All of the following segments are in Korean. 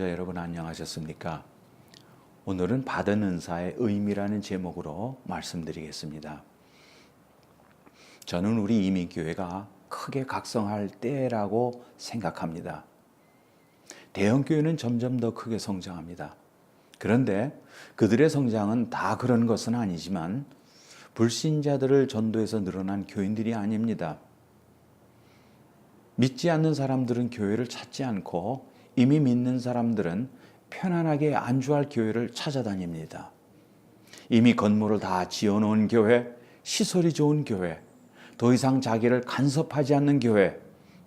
애청자 여러분 안녕하셨습니까? 오늘은 받은 은사의 의미라는 제목으로 말씀드리겠습니다. 저는 우리 이민교회가 크게 각성할 때라고 생각합니다. 대형교회는 점점 더 크게 성장합니다. 그런데 그들의 성장은 다 그런 것은 아니지만 불신자들을 전도해서 늘어난 교인들이 아닙니다. 믿지 않는 사람들은 교회를 찾지 않고 이미 믿는 사람들은 편안하게 안주할 교회를 찾아다닙니다. 이미 건물을 다 지어놓은 교회, 시설이 좋은 교회, 더 이상 자기를 간섭하지 않는 교회,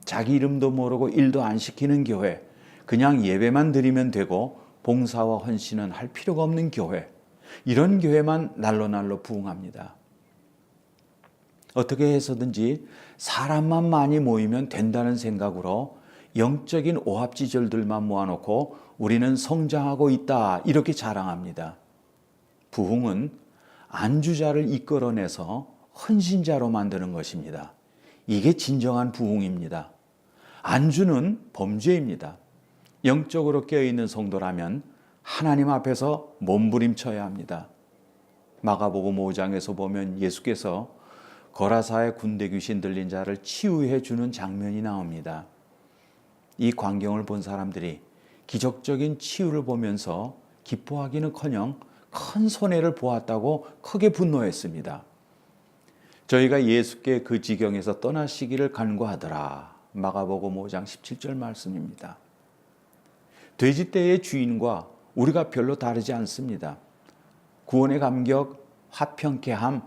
자기 이름도 모르고 일도 안 시키는 교회, 그냥 예배만 드리면 되고 봉사와 헌신은 할 필요가 없는 교회, 이런 교회만 날로 부흥합니다. 어떻게 해서든지 사람만 많이 모이면 된다는 생각으로 영적인 오합지졸들만 모아놓고 우리는 성장하고 있다 이렇게 자랑합니다. 부흥은 안주자를 이끌어내서 헌신자로 만드는 것입니다. 이게 진정한 부흥입니다. 안주는 범죄입니다. 영적으로 깨어있는 성도라면 하나님 앞에서 몸부림쳐야 합니다. 마가복음 5장에서 보면 예수께서 거라사의 군대 귀신 들린 자를 치유해 주는 장면이 나옵니다. 이 광경을 본 사람들이 기적적인 치유를 보면서 기뻐하기는커녕 큰 손해를 보았다고 크게 분노했습니다. 저희가 예수께 그 지경에서 떠나시기를 간구하더라. 마가복음 5장 17절 말씀입니다. 돼지떼의 주인과 우리가 별로 다르지 않습니다. 구원의 감격, 화평케함,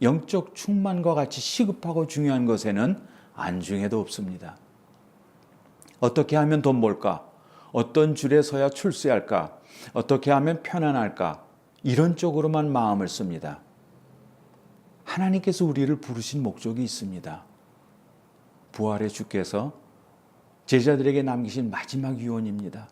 영적 충만과 같이 시급하고 중요한 것에는 안중에도 없습니다. 어떻게 하면 돈 벌까? 어떤 줄에 서야 출세할까? 어떻게 하면 편안할까? 이런 쪽으로만 마음을 씁니다. 하나님께서 우리를 부르신 목적이 있습니다. 부활의 주께서 제자들에게 남기신 마지막 유언입니다.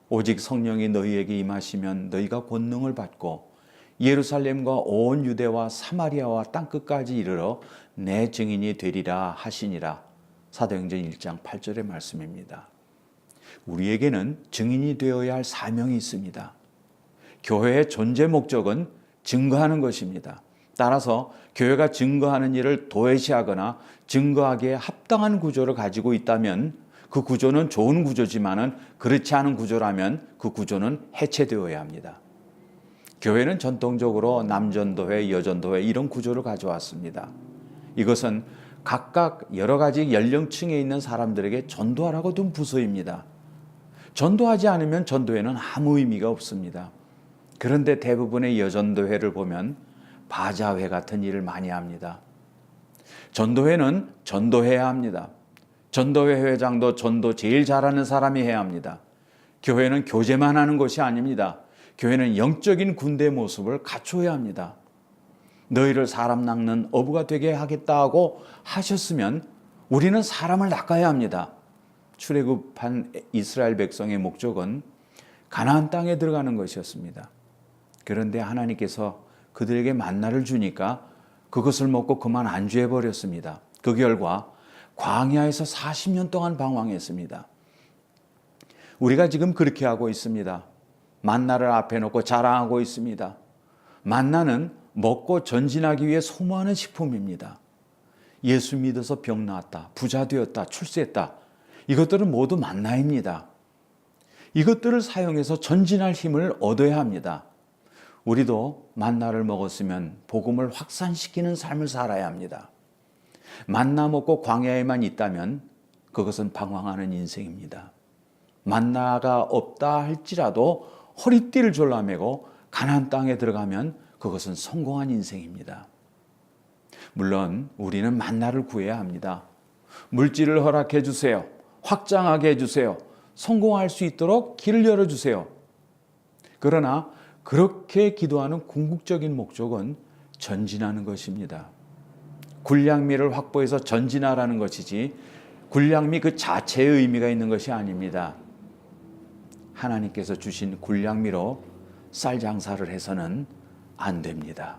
오직 성령이 너희에게 임하시면 너희가 권능을 받고 예루살렘과 온 유대와 사마리아와 땅끝까지 이르러 내 증인이 되리라 하시니라. 사도행전 1장 8절의 말씀입니다. 우리에게는 증인이 되어야 할 사명이 있습니다. 교회의 존재 목적은 증거하는 것입니다. 따라서 교회가 증거하는 일을 도외시하거나 증거하기에 합당한 구조를 가지고 있다면 그 구조는 좋은 구조지만은 그렇지 않은 구조라면 그 구조는 해체되어야 합니다. 교회는 전통적으로 남전도회, 여전도회 이런 구조를 가져왔습니다. 이것은 각각 여러 가지 연령층에 있는 사람들에게 전도하라고 둔 부서입니다. 전도하지 않으면 전도회는 아무 의미가 없습니다. 그런데 대부분의 여전도회를 보면 바자회 같은 일을 많이 합니다. 전도회는 전도해야 합니다. 전도회 회장도 전도 제일 잘하는 사람이 해야 합니다. 교회는 교제만 하는 것이 아닙니다. 교회는 영적인 군대 모습을 갖춰야 합니다. 너희를 사람 낚는 어부가 되게 하겠다 하고 하셨으면 우리는 사람을 낚아야 합니다. 출애굽한 이스라엘 백성의 목적은 가나안 땅에 들어가는 것이었습니다. 그런데 하나님께서 그들에게 만나를 주니까 그것을 먹고 그만 안주해 버렸습니다. 그 결과 광야에서 40년 동안 방황했습니다. 우리가 지금 그렇게 하고 있습니다. 만나를 앞에 놓고 자랑하고 있습니다. 만나는 먹고 전진하기 위해 소모하는 식품입니다. 예수 믿어서 병 나았다, 부자 되었다, 출세했다. 이것들은 모두 만나입니다. 이것들을 사용해서 전진할 힘을 얻어야 합니다. 우리도 만나를 먹었으면 복음을 확산시키는 삶을 살아야 합니다. 만나 먹고 광야에만 있다면 그것은 방황하는 인생입니다. 만나가 없다 할지라도 허리띠를 졸라매고 가나안 땅에 들어가면 그것은 성공한 인생입니다. 물론 우리는 만나를 구해야 합니다. 물질을 허락해 주세요. 확장하게 해주세요. 성공할 수 있도록 길을 열어주세요. 그러나 그렇게 기도하는 궁극적인 목적은 전진하는 것입니다. 군량미를 확보해서 전진하라는 것이지 군량미 그 자체의 의미가 있는 것이 아닙니다. 하나님께서 주신 군량미로 쌀 장사를 해서는 안 됩니다.